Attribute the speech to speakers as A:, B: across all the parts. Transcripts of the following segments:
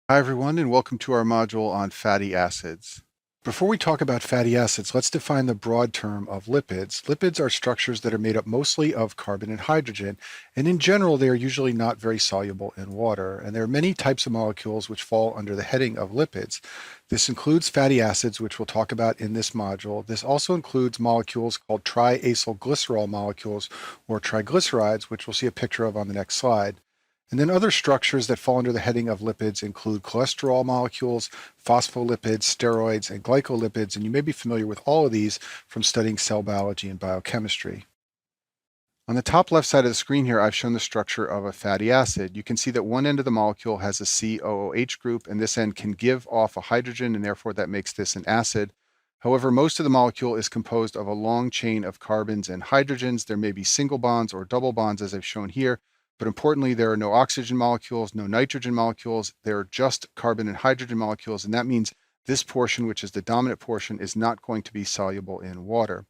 A: Hi everyone, and welcome to our module on fatty acids. Before we talk about fatty acids, let's define the broad term of lipids. Lipids are structures that are made up mostly of carbon and hydrogen, and in general, they are usually not very soluble in water. And there are many types of molecules which fall under the heading of lipids. This includes fatty acids, which we'll talk about in this module. This also includes molecules called triacylglycerol molecules, or triglycerides, which we'll see a picture of on the next slide. And then other structures that fall under the heading of lipids include cholesterol molecules, phospholipids, steroids, and glycolipids, and you may be familiar with all of these from studying cell biology and biochemistry. On the top left side of the screen here, I've shown the structure of a fatty acid. You can see that one end of the molecule has a COOH group, and this end can give off a hydrogen, and therefore that makes this an acid. However, most of the molecule is composed of a long chain of carbons and hydrogens. There may be single bonds or double bonds, as I've shown here, but importantly, there are no oxygen molecules, no nitrogen molecules. There are just carbon and hydrogen molecules, and that means this portion, which is the dominant portion, is not going to be soluble in water.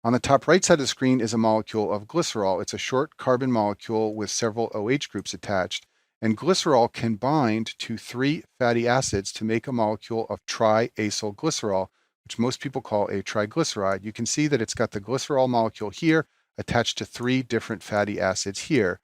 A: On the top right side of the screen is a molecule of glycerol. It's a short carbon molecule with several OH groups attached. And glycerol can bind to three fatty acids to make a molecule of triacylglycerol, which most people call a triglyceride. You can see that it's got the glycerol molecule here attached to three different fatty acids here.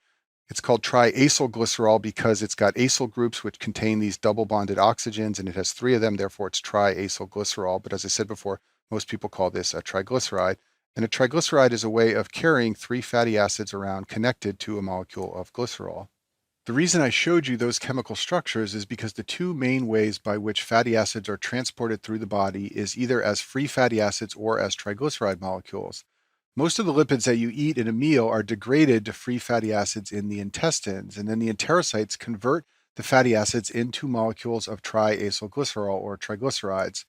A: It's called triacylglycerol because it's got acyl groups which contain these double bonded oxygens, and it has three of them, therefore it's triacylglycerol. But as I said before, most people call this a triglyceride. And a triglyceride is a way of carrying three fatty acids around connected to a molecule of glycerol. The reason I showed you those chemical structures is because the two main ways by which fatty acids are transported through the body is either as free fatty acids or as triglyceride molecules. Most of the lipids that you eat in a meal are degraded to free fatty acids in the intestines, and then the enterocytes convert the fatty acids into molecules of triacylglycerol or triglycerides.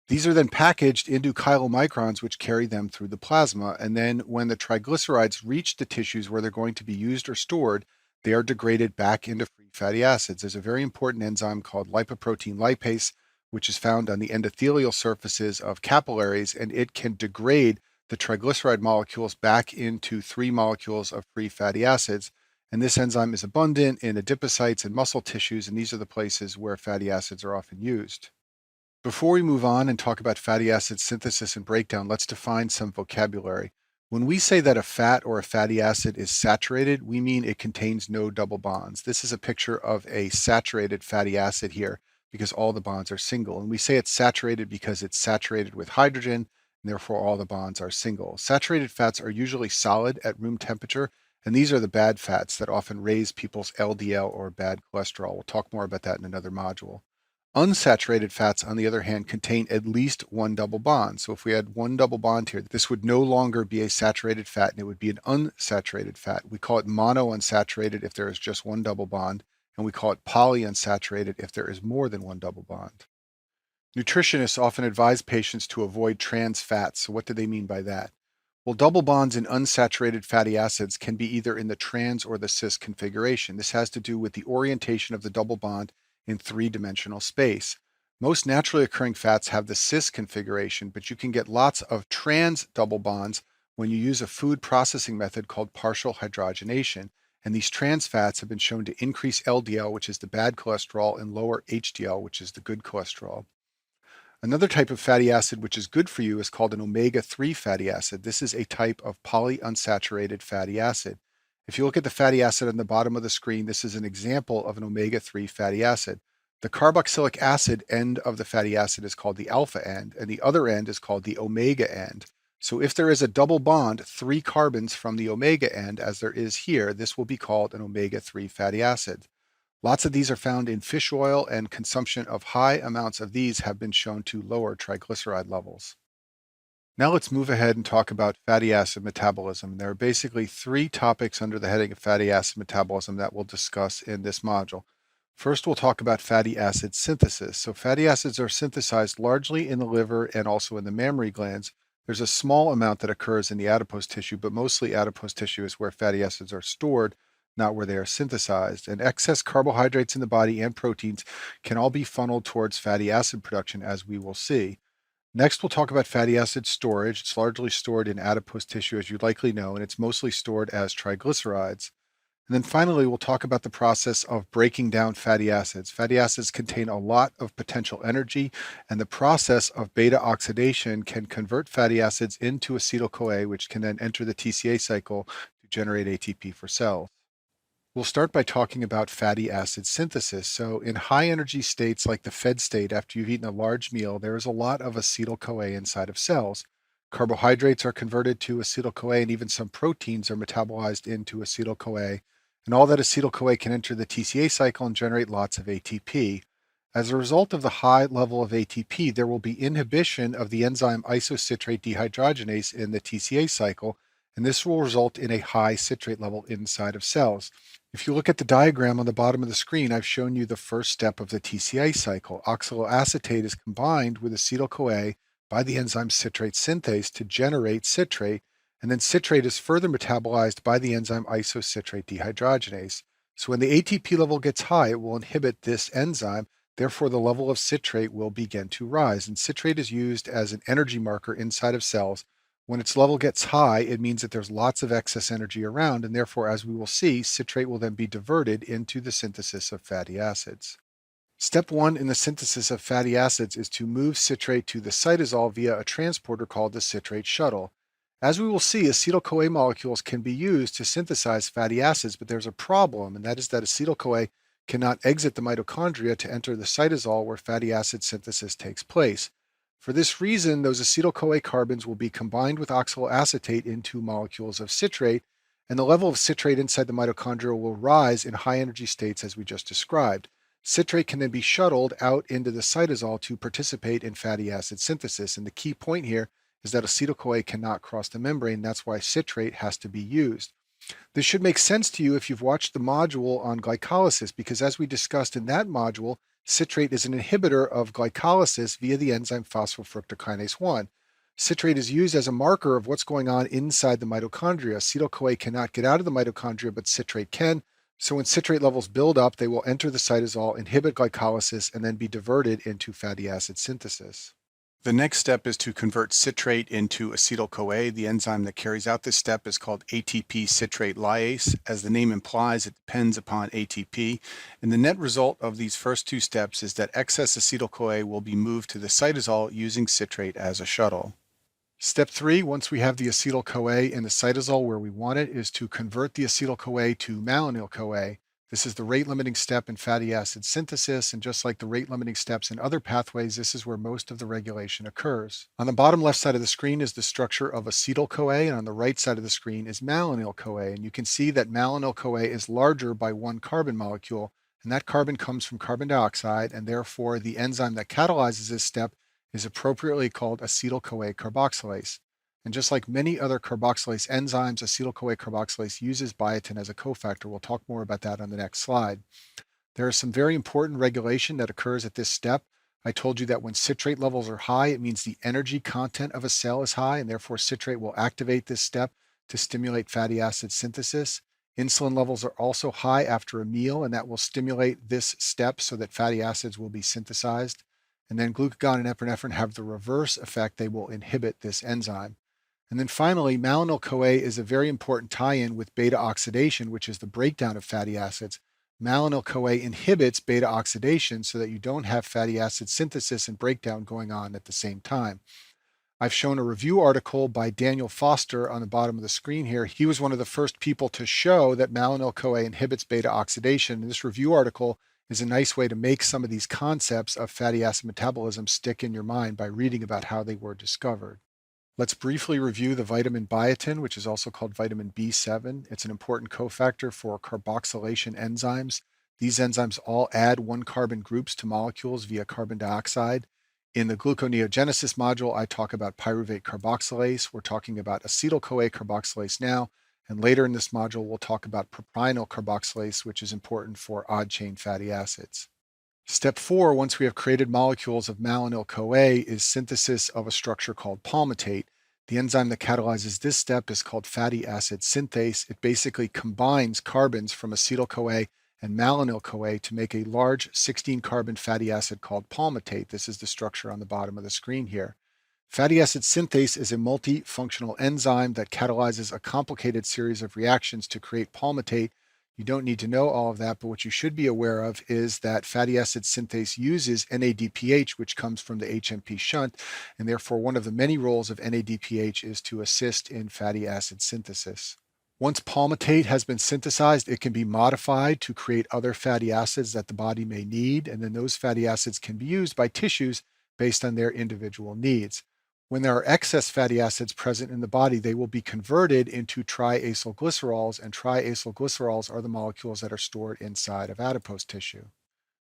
A: These are then packaged into chylomicrons, which carry them through the plasma. And then when the triglycerides reach the tissues where they're going to be used or stored, they are degraded back into free fatty acids. There's a very important enzyme called lipoprotein lipase, which is found on the endothelial surfaces of capillaries, and it can degrade the triglyceride molecules back into three molecules of free fatty acids. And this enzyme is abundant in adipocytes and muscle tissues, and these are the places where fatty acids are often used. Before we move on and talk about fatty acid synthesis and breakdown, let's define some vocabulary. When we say that a fat or a fatty acid is saturated, we mean it contains no double bonds. This is a picture of a saturated fatty acid here because all the bonds are single. And we say it's saturated because it's saturated with hydrogen, and therefore all the bonds are single. Saturated fats are usually solid at room temperature, and these are the bad fats that often raise people's LDL or bad cholesterol. We'll talk more about that in another module. Unsaturated fats, on the other hand, contain at least one double bond. So if we had one double bond here, this would no longer be a saturated fat and it would be an unsaturated fat. We call it monounsaturated if there is just one double bond, and we call it polyunsaturated if there is more than one double bond. Nutritionists often advise patients to avoid trans fats. So what do they mean by that? Well, double bonds in unsaturated fatty acids can be either in the trans or the cis configuration. This has to do with the orientation of the double bond in three-dimensional space. Most naturally occurring fats have the cis configuration, but you can get lots of trans double bonds when you use a food processing method called partial hydrogenation. And these trans fats have been shown to increase LDL, which is the bad cholesterol, and lower HDL, which is the good cholesterol. Another type of fatty acid which is good for you is called an omega-3 fatty acid. This is a type of polyunsaturated fatty acid. If you look at the fatty acid on the bottom of the screen, this is an example of an omega-3 fatty acid. The carboxylic acid end of the fatty acid is called the alpha end, and the other end is called the omega end. So if there is a double bond, three carbons from the omega end, as there is here, this will be called an omega-3 fatty acid. Lots of these are found in fish oil, and consumption of high amounts of these have been shown to lower triglyceride levels. Now let's move ahead and talk about fatty acid metabolism. There are basically three topics under the heading of fatty acid metabolism that we'll discuss in this module. First, we'll talk about fatty acid synthesis. So fatty acids are synthesized largely in the liver and also in the mammary glands. There's a small amount that occurs in the adipose tissue, but mostly adipose tissue is where fatty acids are stored, not where they are synthesized. And excess carbohydrates in the body and proteins can all be funneled towards fatty acid production, as we will see. Next, we'll talk about fatty acid storage. It's largely stored in adipose tissue, as you likely know, and it's mostly stored as triglycerides. And then finally, we'll talk about the process of breaking down fatty acids. Fatty acids contain a lot of potential energy, and the process of beta oxidation can convert fatty acids into acetyl-CoA, which can then enter the TCA cycle to generate ATP for cells. We'll start by talking about fatty acid synthesis. So, in high energy states like the fed state, after you've eaten a large meal, there is a lot of acetyl CoA inside of cells. Carbohydrates are converted to acetyl CoA, and even some proteins are metabolized into acetyl CoA. And all that acetyl CoA can enter the TCA cycle and generate lots of ATP. As a result of the high level of ATP, there will be inhibition of the enzyme isocitrate dehydrogenase in the TCA cycle, and this will result in a high citrate level inside of cells. If you look at the diagram on the bottom of the screen, I've shown you the first step of the TCA cycle. Oxaloacetate is combined with acetyl-CoA by the enzyme citrate synthase to generate citrate, and then citrate is further metabolized by the enzyme isocitrate dehydrogenase. So when the ATP level gets high, it will inhibit this enzyme. Therefore, the level of citrate will begin to rise. And citrate is used as an energy marker inside of cells. When its level gets high, it means that there's lots of excess energy around, and therefore, as we will see, citrate will then be diverted into the synthesis of fatty acids. Step one in the synthesis of fatty acids is to move citrate to the cytosol via a transporter called the citrate shuttle. As we will see, acetyl-CoA molecules can be used to synthesize fatty acids, but there's a problem, and that is that acetyl-CoA cannot exit the mitochondria to enter the cytosol where fatty acid synthesis takes place. For this reason, those acetyl-CoA carbons will be combined with oxaloacetate into molecules of citrate, and the level of citrate inside the mitochondria will rise in high energy states as we just described. Citrate can then be shuttled out into the cytosol to participate in fatty acid synthesis, and the key point here is that acetyl-CoA cannot cross the membrane. That's why citrate has to be used. This should make sense to you if you've watched the module on glycolysis, because as we discussed in that module, citrate is an inhibitor of glycolysis via the enzyme phosphofructokinase 1. Citrate is used as a marker of what's going on inside the mitochondria. Acetyl-CoA cannot get out of the mitochondria, but citrate can. So when citrate levels build up, they will enter the cytosol, inhibit glycolysis, and then be diverted into fatty acid synthesis. The next step is to convert citrate into acetyl-CoA. The enzyme that carries out this step is called ATP citrate lyase. As the name implies, it depends upon ATP. And the net result of these first two steps is that excess acetyl-CoA will be moved to the cytosol using citrate as a shuttle. Step 3, once we have the acetyl-CoA in the cytosol where we want it, is to convert the acetyl-CoA to malonyl-CoA. This is the rate-limiting step in fatty acid synthesis, and just like the rate-limiting steps in other pathways, this is where most of the regulation occurs. On the bottom left side of the screen is the structure of acetyl-CoA, and on the right side of the screen is malonyl-CoA. And you can see that malonyl-CoA is larger by one carbon molecule, and that carbon comes from carbon dioxide, and therefore the enzyme that catalyzes this step is appropriately called acetyl-CoA carboxylase. And just like many other carboxylase enzymes, acetyl-CoA carboxylase uses biotin as a cofactor. We'll talk more about that on the next slide. There is some very important regulation that occurs at this step. I told you that when citrate levels are high, it means the energy content of a cell is high, and therefore citrate will activate this step to stimulate fatty acid synthesis. Insulin levels are also high after a meal, and that will stimulate this step so that fatty acids will be synthesized. And then glucagon and epinephrine have the reverse effect. They will inhibit this enzyme. And then finally, malonyl-CoA is a very important tie-in with beta oxidation, which is the breakdown of fatty acids. Malonyl-CoA inhibits beta oxidation so that you don't have fatty acid synthesis and breakdown going on at the same time. I've shown a review article by Daniel Foster on the bottom of the screen here. He was one of the first people to show that malonyl-CoA inhibits beta oxidation. And this review article is a nice way to make some of these concepts of fatty acid metabolism stick in your mind by reading about how they were discovered. Let's briefly review the vitamin biotin, which is also called vitamin B7. It's an important cofactor for carboxylation enzymes. These enzymes all add one carbon groups to molecules via carbon dioxide. In the gluconeogenesis module, I talk about pyruvate carboxylase. We're talking about acetyl-CoA carboxylase now. And later in this module, we'll talk about propionyl carboxylase, which is important for odd-chain fatty acids. Step 4, once we have created molecules of malonyl-CoA, is synthesis of a structure called palmitate. The enzyme that catalyzes this step is called fatty acid synthase. It basically combines carbons from acetyl-CoA and malonyl-CoA to make a large 16-carbon fatty acid called palmitate. This is the structure on the bottom of the screen here. Fatty acid synthase is a multifunctional enzyme that catalyzes a complicated series of reactions to create palmitate You don't need to know all of that, but what you should be aware of is that fatty acid synthase uses NADPH, which comes from the HMP shunt, and therefore one of the many roles of NADPH is to assist in fatty acid synthesis. Once palmitate has been synthesized, it can be modified to create other fatty acids that the body may need, and then those fatty acids can be used by tissues based on their individual needs. When there are excess fatty acids present in the body, they will be converted into triacylglycerols, and triacylglycerols are the molecules that are stored inside of adipose tissue.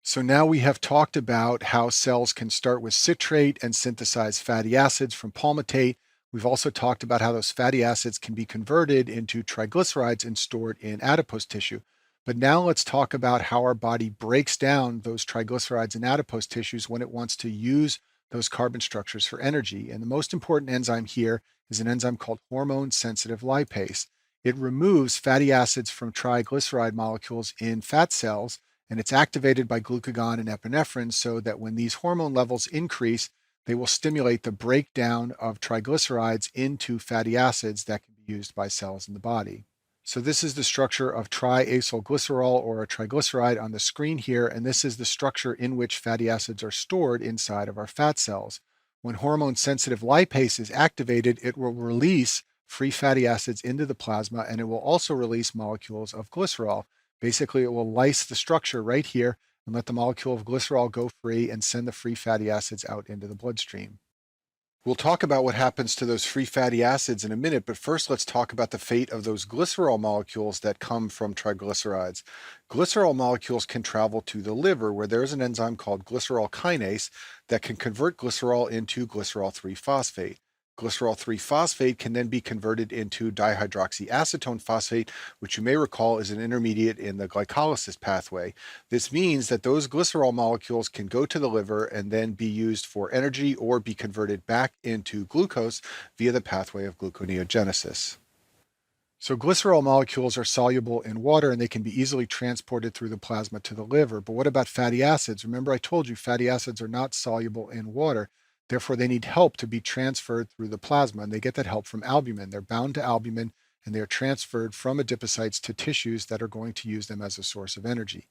A: So now we have talked about how cells can start with citrate and synthesize fatty acids from palmitate. We've also talked about how those fatty acids can be converted into triglycerides and stored in adipose tissue. But now let's talk about how our body breaks down those triglycerides in adipose tissues when it wants to use those carbon structures for energy. And the most important enzyme here is an enzyme called hormone sensitive lipase. It removes fatty acids from triglyceride molecules in fat cells, and it's activated by glucagon and epinephrine so that when these hormone levels increase, they will stimulate the breakdown of triglycerides into fatty acids that can be used by cells in the body. So this is the structure of triacylglycerol, or a triglyceride, on the screen here, and this is the structure in which fatty acids are stored inside of our fat cells. When hormone-sensitive lipase is activated, it will release free fatty acids into the plasma, and it will also release molecules of glycerol. Basically, it will lyse the structure right here and let the molecule of glycerol go free and send the free fatty acids out into the bloodstream. We'll talk about what happens to those free fatty acids in a minute, but first let's talk about the fate of those glycerol molecules that come from triglycerides. Glycerol molecules can travel to the liver, where there's an enzyme called glycerol kinase that can convert glycerol into glycerol 3-phosphate. Glycerol 3-phosphate can then be converted into dihydroxyacetone phosphate, which you may recall is an intermediate in the glycolysis pathway. This means that those glycerol molecules can go to the liver and then be used for energy or be converted back into glucose via the pathway of gluconeogenesis. So glycerol molecules are soluble in water and they can be easily transported through the plasma to the liver. But what about fatty acids? Remember, I told you fatty acids are not soluble in water. Therefore, they need help to be transferred through the plasma, and they get that help from albumin. They're bound to albumin and they're transferred from adipocytes to tissues that are going to use them as a source of energy.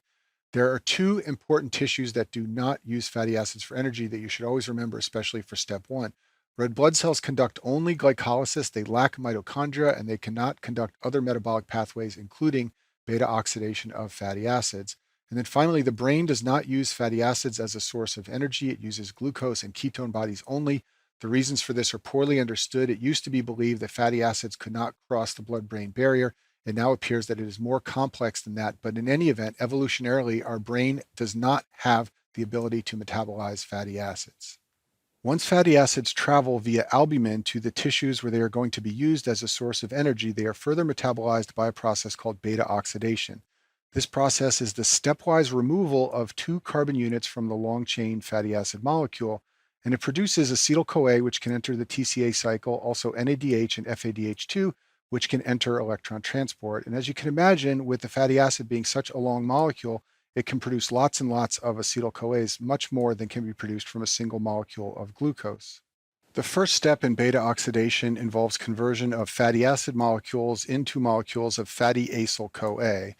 A: There are two important tissues that do not use fatty acids for energy that you should always remember, especially for step one. Red blood cells conduct only glycolysis. They lack mitochondria and they cannot conduct other metabolic pathways, including beta oxidation of fatty acids. And then finally, the brain does not use fatty acids as a source of energy. It uses glucose and ketone bodies only. The reasons for this are poorly understood. It used to be believed that fatty acids could not cross the blood-brain barrier. It now appears that it is more complex than that. But in any event, evolutionarily, our brain does not have the ability to metabolize fatty acids. Once fatty acids travel via albumin to the tissues where they are going to be used as a source of energy, they are further metabolized by a process called beta oxidation. This process is the stepwise removal of two carbon units from the long-chain fatty acid molecule, and it produces acetyl-CoA, which can enter the TCA cycle, also NADH and FADH2, which can enter electron transport. And as you can imagine, with the fatty acid being such a long molecule, it can produce lots and lots of acetyl-CoAs, much more than can be produced from a single molecule of glucose. The first step in beta oxidation involves conversion of fatty acid molecules into molecules of fatty acyl-CoA.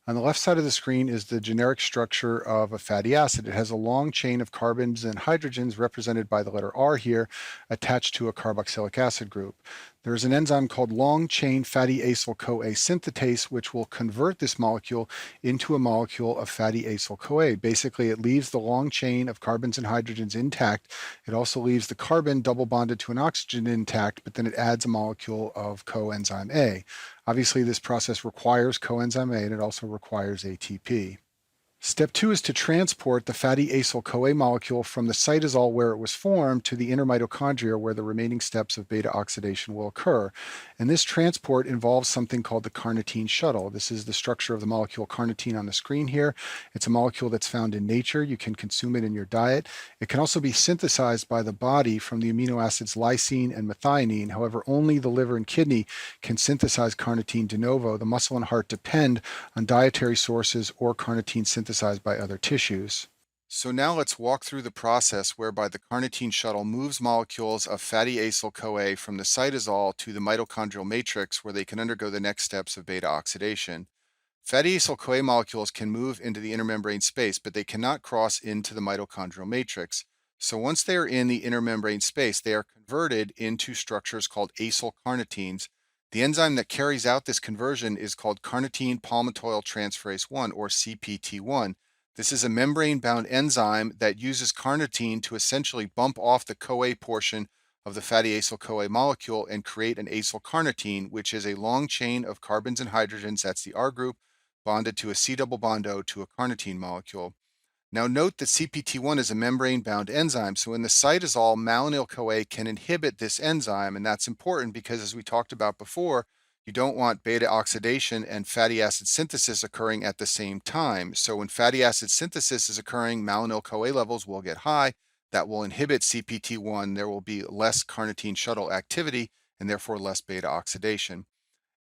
A: On the left side of the screen is the generic structure of a fatty acid. It has a long chain of carbons and hydrogens represented by the letter R here, attached to a carboxylic acid group. There is an enzyme called long-chain fatty acyl-CoA synthetase, which will convert this molecule into a molecule of fatty acyl-CoA. Basically, it leaves the long chain of carbons and hydrogens intact. It also leaves the carbon double bonded to an oxygen intact, but then it adds a molecule of coenzyme A. Obviously, this process requires coenzyme A, and it also requires ATP. Step two is to transport the fatty acyl-CoA molecule from the cytosol where it was formed to the inner mitochondria where the remaining steps of beta oxidation will occur. And this transport involves something called the carnitine shuttle. This is the structure of the molecule carnitine on the screen here. It's a molecule that's found in nature. You can consume it in your diet. It can also be synthesized by the body from the amino acids lysine and methionine. However, only the liver and kidney can synthesize carnitine de novo. The muscle and heart depend on dietary sources or carnitine synthesis by other tissues. So now let's walk through the process whereby the carnitine shuttle moves molecules of fatty acyl-CoA from the cytosol to the mitochondrial matrix where they can undergo the next steps of beta oxidation. Fatty acyl-CoA molecules can move into the intermembrane space, but they cannot cross into the mitochondrial matrix. So once they are in the intermembrane space, they are converted into structures called acylcarnitines. The enzyme that carries out this conversion is called carnitine palmitoyl transferase 1, or CPT1. This is a membrane-bound enzyme that uses carnitine to essentially bump off the CoA portion of the fatty acyl-CoA molecule and create an acylcarnitine, which is a long chain of carbons and hydrogens, that's the R group, bonded to a C double bond O to a carnitine molecule. Now note that CPT1 is a membrane-bound enzyme, so in the cytosol, malonyl-CoA can inhibit this enzyme, and that's important because, as we talked about before, you don't want beta oxidation and fatty acid synthesis occurring at the same time. So when fatty acid synthesis is occurring, malonyl-CoA levels will get high. That will inhibit CPT1. There will be less carnitine shuttle activity and therefore less beta oxidation.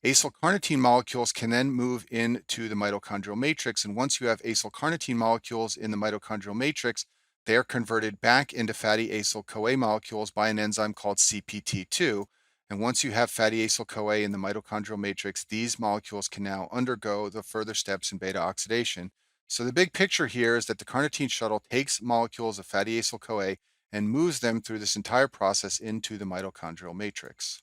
A: Acylcarnitine molecules can then move into the mitochondrial matrix, and once you have acylcarnitine molecules in the mitochondrial matrix, they are converted back into fatty acyl-CoA molecules by an enzyme called CPT2. And once you have fatty acyl-CoA in the mitochondrial matrix, these molecules can now undergo the further steps in beta oxidation. So the big picture here is that the carnitine shuttle takes molecules of fatty acyl-CoA and moves them through this entire process into the mitochondrial matrix.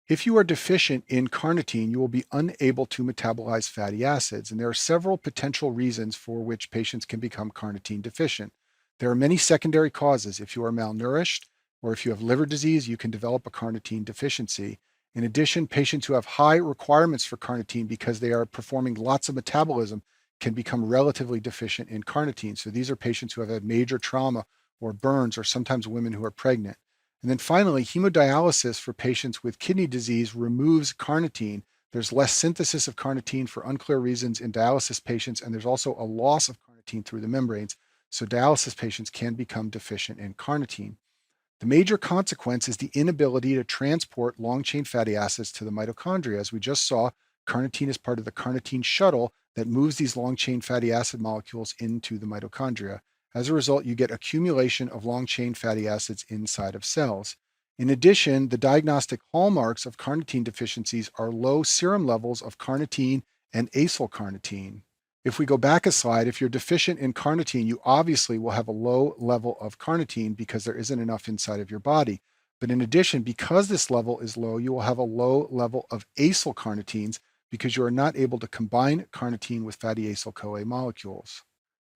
A: If you are deficient in carnitine, you will be unable to metabolize fatty acids, and there are several potential reasons for which patients can become carnitine deficient. There are many secondary causes. If you are malnourished or if you have liver disease, you can develop a carnitine deficiency. In addition, patients who have high requirements for carnitine because they are performing lots of metabolism can become relatively deficient in carnitine. So these are patients who have had major trauma or burns, or sometimes women who are pregnant. And then finally, hemodialysis for patients with kidney disease removes carnitine. There's less synthesis of carnitine for unclear reasons in dialysis patients, and there's also a loss of carnitine through the membranes. So dialysis patients can become deficient in carnitine. The major consequence is the inability to transport long-chain fatty acids to the mitochondria. As we just saw, carnitine is part of the carnitine shuttle that moves these long-chain fatty acid molecules into the mitochondria. As a result, you get accumulation of long-chain fatty acids inside of cells. In addition, the diagnostic hallmarks of carnitine deficiencies are low serum levels of carnitine and acylcarnitine. If we go back a slide, if you're deficient in carnitine, you obviously will have a low level of carnitine because there isn't enough inside of your body. But in addition, because this level is low, you will have a low level of acylcarnitines because you are not able to combine carnitine with fatty acyl-CoA molecules.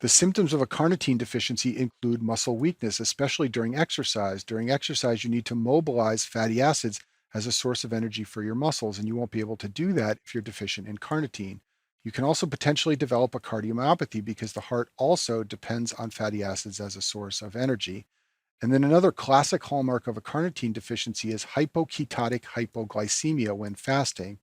A: The symptoms of a carnitine deficiency include muscle weakness, especially during exercise. During exercise, you need to mobilize fatty acids as a source of energy for your muscles, and you won't be able to do that if you're deficient in carnitine. You can also potentially develop a cardiomyopathy because the heart also depends on fatty acids as a source of energy. And then another classic hallmark of a carnitine deficiency is hypoketotic hypoglycemia when fasting.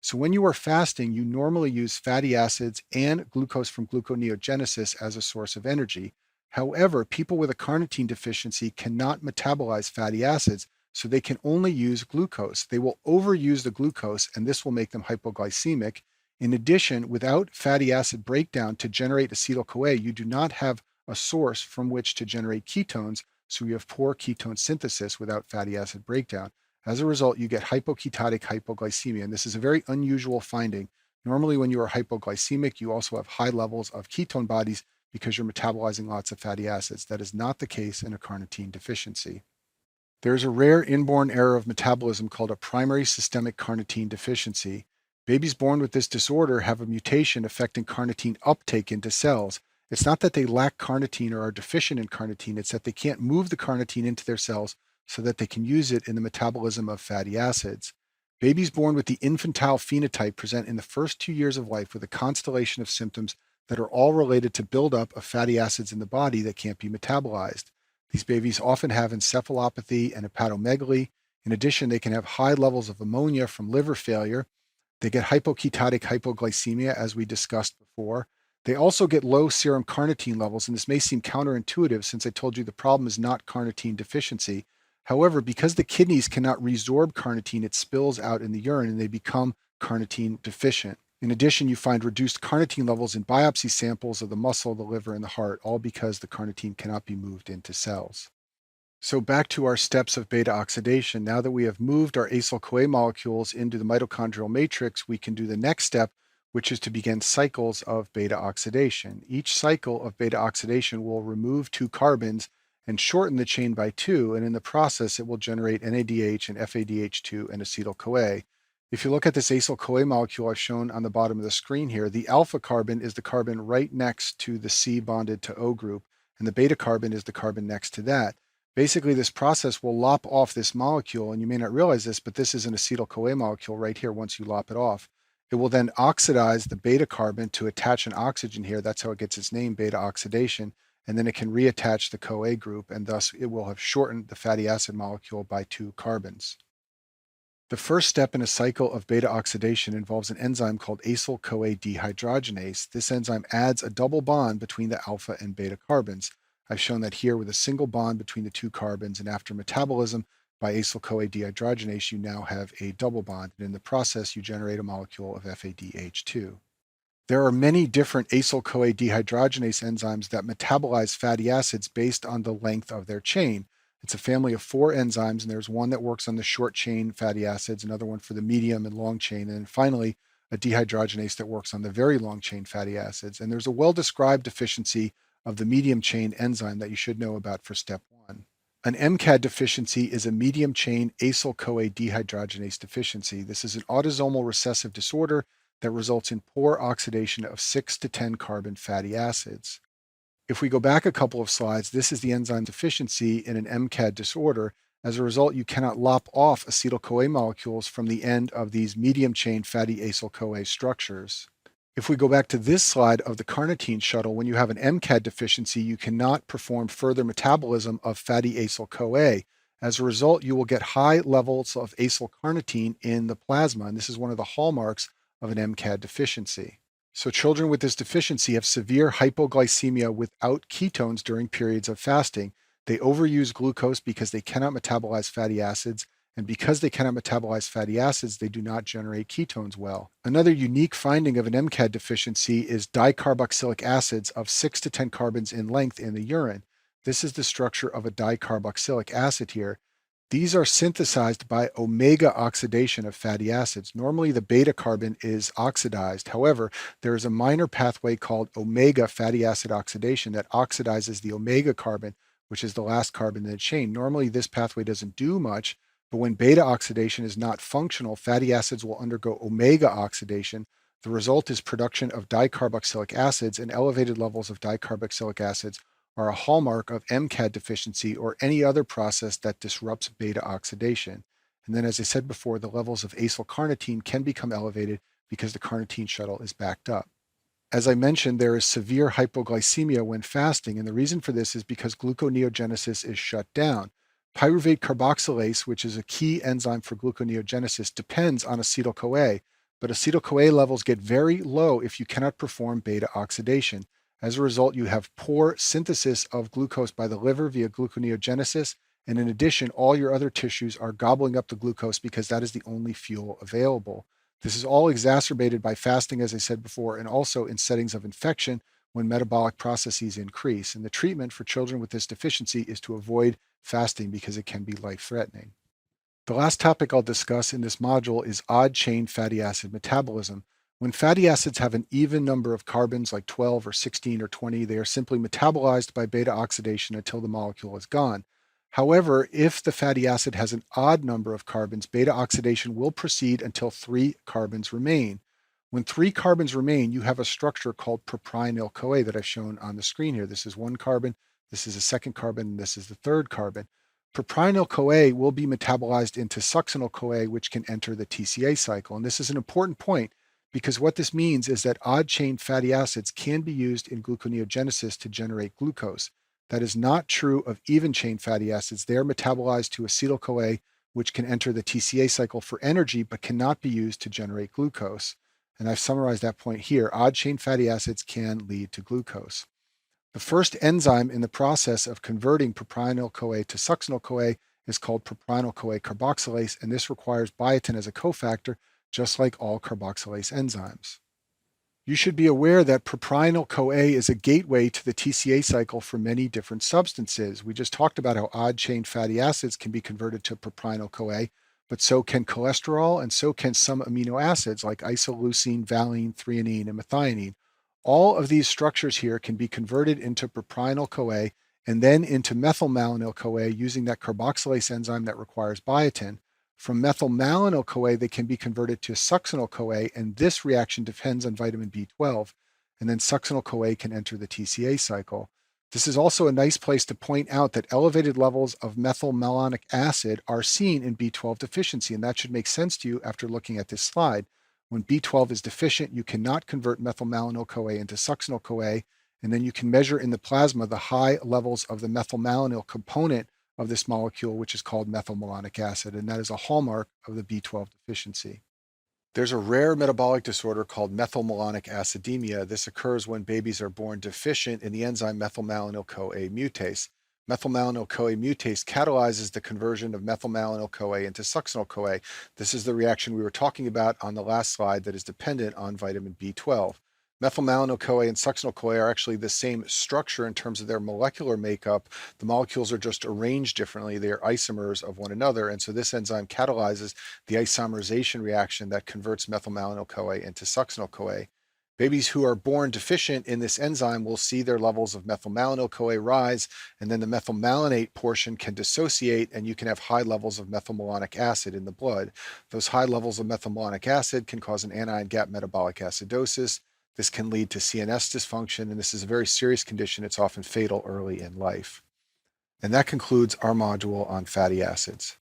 A: So when you are fasting, you normally use fatty acids and glucose from gluconeogenesis as a source of energy. However, people with a carnitine deficiency cannot metabolize fatty acids, so they can only use glucose. They will overuse the glucose, and this will make them hypoglycemic. In addition, without fatty acid breakdown to generate acetyl-CoA, you do not have a source from which to generate ketones, so you have poor ketone synthesis without fatty acid breakdown. As a result, you get hypoketotic hypoglycemia, and this is a very unusual finding. Normally, when you are hypoglycemic, you also have high levels of ketone bodies because you're metabolizing lots of fatty acids. That is not the case in a carnitine deficiency. There is a rare inborn error of metabolism called a primary systemic carnitine deficiency. Babies born with this disorder have a mutation affecting carnitine uptake into cells. It's not that they lack carnitine or are deficient in carnitine, it's that they can't move the carnitine into their cells so that they can use it in the metabolism of fatty acids. Babies born with the infantile phenotype present in the first 2 years of life with a constellation of symptoms that are all related to buildup of fatty acids in the body that can't be metabolized. These babies often have encephalopathy and hepatomegaly. In addition, they can have high levels of ammonia from liver failure. They get hypoketotic hypoglycemia, as we discussed before. They also get low serum carnitine levels, and this may seem counterintuitive since I told you the problem is not carnitine deficiency. However, because the kidneys cannot resorb carnitine, it spills out in the urine and they become carnitine deficient. In addition, you find reduced carnitine levels in biopsy samples of the muscle, the liver, and the heart, all because the carnitine cannot be moved into cells. So back to our steps of beta oxidation. Now that we have moved our acyl-CoA molecules into the mitochondrial matrix, we can do the next step, which is to begin cycles of beta oxidation. Each cycle of beta oxidation will remove 2 carbons and shorten the chain by 2, and in the process it will generate NADH and FADH2 and acetyl-CoA. If you look at this acyl-CoA molecule I've shown on the bottom of the screen here, the alpha carbon is the carbon right next to the C bonded to O group, and the beta carbon is the carbon next to that. Basically, this process will lop off this molecule, and you may not realize this, but this is an acetyl-CoA molecule right here once you lop it off. It will then oxidize the beta carbon to attach an oxygen here. That's how it gets its name, beta oxidation. And then it can reattach the CoA group, and thus it will have shortened the fatty acid molecule by 2 carbons. The first step in a cycle of beta oxidation involves an enzyme called acyl-CoA dehydrogenase. This enzyme adds a double bond between the alpha and beta carbons. I've shown that here with a single bond between the 2 carbons, and after metabolism by acyl-CoA dehydrogenase, you now have a double bond, and in the process you generate a molecule of FADH2. There are many different acyl-CoA dehydrogenase enzymes that metabolize fatty acids based on the length of their chain. It's a family of 4 enzymes, and there's one that works on the short chain fatty acids, another one for the medium and long chain, and then finally a dehydrogenase that works on the very long chain fatty acids. And there's a well-described deficiency of the medium chain enzyme that you should know about for step 1. An MCAD deficiency is a medium chain acyl-CoA dehydrogenase deficiency. This is an autosomal recessive disorder that results in poor oxidation of 6 to 10 carbon fatty acids. If we go back a couple of slides, this is the enzyme deficiency in an MCAD disorder. As a result, you cannot lop off acetyl-CoA molecules from the end of these medium chain fatty acyl-CoA structures. If we go back to this slide of the carnitine shuttle, when you have an MCAD deficiency, you cannot perform further metabolism of fatty acyl-CoA. As a result, you will get high levels of acylcarnitine in the plasma, and this is one of the hallmarks of an MCAD deficiency. So children with this deficiency have severe hypoglycemia without ketones during periods of fasting. They overuse glucose because they cannot metabolize fatty acids, and because they cannot metabolize fatty acids, they do not generate ketones well. Another unique finding of an MCAD deficiency is dicarboxylic acids of 6 to 10 carbons in length in the urine. This is the structure of a dicarboxylic acid here. These are synthesized by omega oxidation of fatty acids. Normally, the beta carbon is oxidized. However, there is a minor pathway called omega fatty acid oxidation that oxidizes the omega carbon, which is the last carbon in the chain. Normally, this pathway doesn't do much, but when beta oxidation is not functional, fatty acids will undergo omega oxidation. The result is production of dicarboxylic acids, and elevated levels of dicarboxylic acids are a hallmark of MCAD deficiency or any other process that disrupts beta oxidation. And then, as I said before, the levels of acylcarnitine can become elevated because the carnitine shuttle is backed up. As I mentioned, there is severe hypoglycemia when fasting, and the reason for this is because gluconeogenesis is shut down. Pyruvate carboxylase, which is a key enzyme for gluconeogenesis, depends on acetyl-CoA, but acetyl-CoA levels get very low if you cannot perform beta oxidation. As a result, you have poor synthesis of glucose by the liver via gluconeogenesis, and in addition, all your other tissues are gobbling up the glucose because that is the only fuel available. This is all exacerbated by fasting, as I said before, and also in settings of infection when metabolic processes increase. And the treatment for children with this deficiency is to avoid fasting because it can be life-threatening. The last topic I'll discuss in this module is odd-chain fatty acid metabolism. When fatty acids have an even number of carbons, like 12 or 16 or 20, they are simply metabolized by beta oxidation until the molecule is gone. However, if the fatty acid has an odd number of carbons, beta oxidation will proceed until 3 carbons remain. When 3 carbons remain, you have a structure called propionyl-CoA that I've shown on the screen here. This is 1 carbon, this is a 2nd carbon, and this is the 3rd carbon. Propionyl-CoA will be metabolized into succinyl-CoA, which can enter the TCA cycle. And this is an important point because what this means is that odd-chain fatty acids can be used in gluconeogenesis to generate glucose. That is not true of even-chain fatty acids. They are metabolized to acetyl-CoA, which can enter the TCA cycle for energy, but cannot be used to generate glucose. And I've summarized that point here. Odd-chain fatty acids can lead to glucose. The first enzyme in the process of converting propionyl-CoA to succinyl-CoA is called propionyl-CoA carboxylase, and this requires biotin as a cofactor, just like all carboxylase enzymes. You should be aware that propionyl-CoA is a gateway to the TCA cycle for many different substances. We just talked about how odd-chain fatty acids can be converted to propionyl-CoA, but so can cholesterol and so can some amino acids like isoleucine, valine, threonine, and methionine. All of these structures here can be converted into propionyl-CoA and then into methylmalonyl-CoA using that carboxylase enzyme that requires biotin. From methylmalonyl-CoA, they can be converted to succinyl-CoA, and this reaction depends on vitamin B12. And then succinyl-CoA can enter the TCA cycle. This is also a nice place to point out that elevated levels of methylmalonic acid are seen in B12 deficiency, and that should make sense to you after looking at this slide. When B12 is deficient, you cannot convert methylmalonyl-CoA into succinyl-CoA, and then you can measure in the plasma the high levels of the methylmalonyl component of this molecule, which is called methylmalonic acid, and that is a hallmark of the B12 deficiency. There's a rare metabolic disorder called methylmalonic acidemia. This occurs when babies are born deficient in the enzyme methylmalonyl-CoA mutase. Methylmalonyl-CoA mutase catalyzes the conversion of methylmalonyl-CoA into succinyl-CoA. This is the reaction we were talking about on the last slide that is dependent on vitamin B12. Methylmalonyl-CoA and succinyl-CoA are actually the same structure in terms of their molecular makeup. The molecules are just arranged differently. They are isomers of one another, and so this enzyme catalyzes the isomerization reaction that converts methylmalonyl-CoA into succinyl-CoA. Babies who are born deficient in this enzyme will see their levels of methylmalonyl-CoA rise, and then the methylmalonate portion can dissociate, and you can have high levels of methylmalonic acid in the blood. Those high levels of methylmalonic acid can cause an anion gap metabolic acidosis. This can lead to CNS dysfunction, and this is a very serious condition. It's often fatal early in life. And that concludes our module on fatty acids.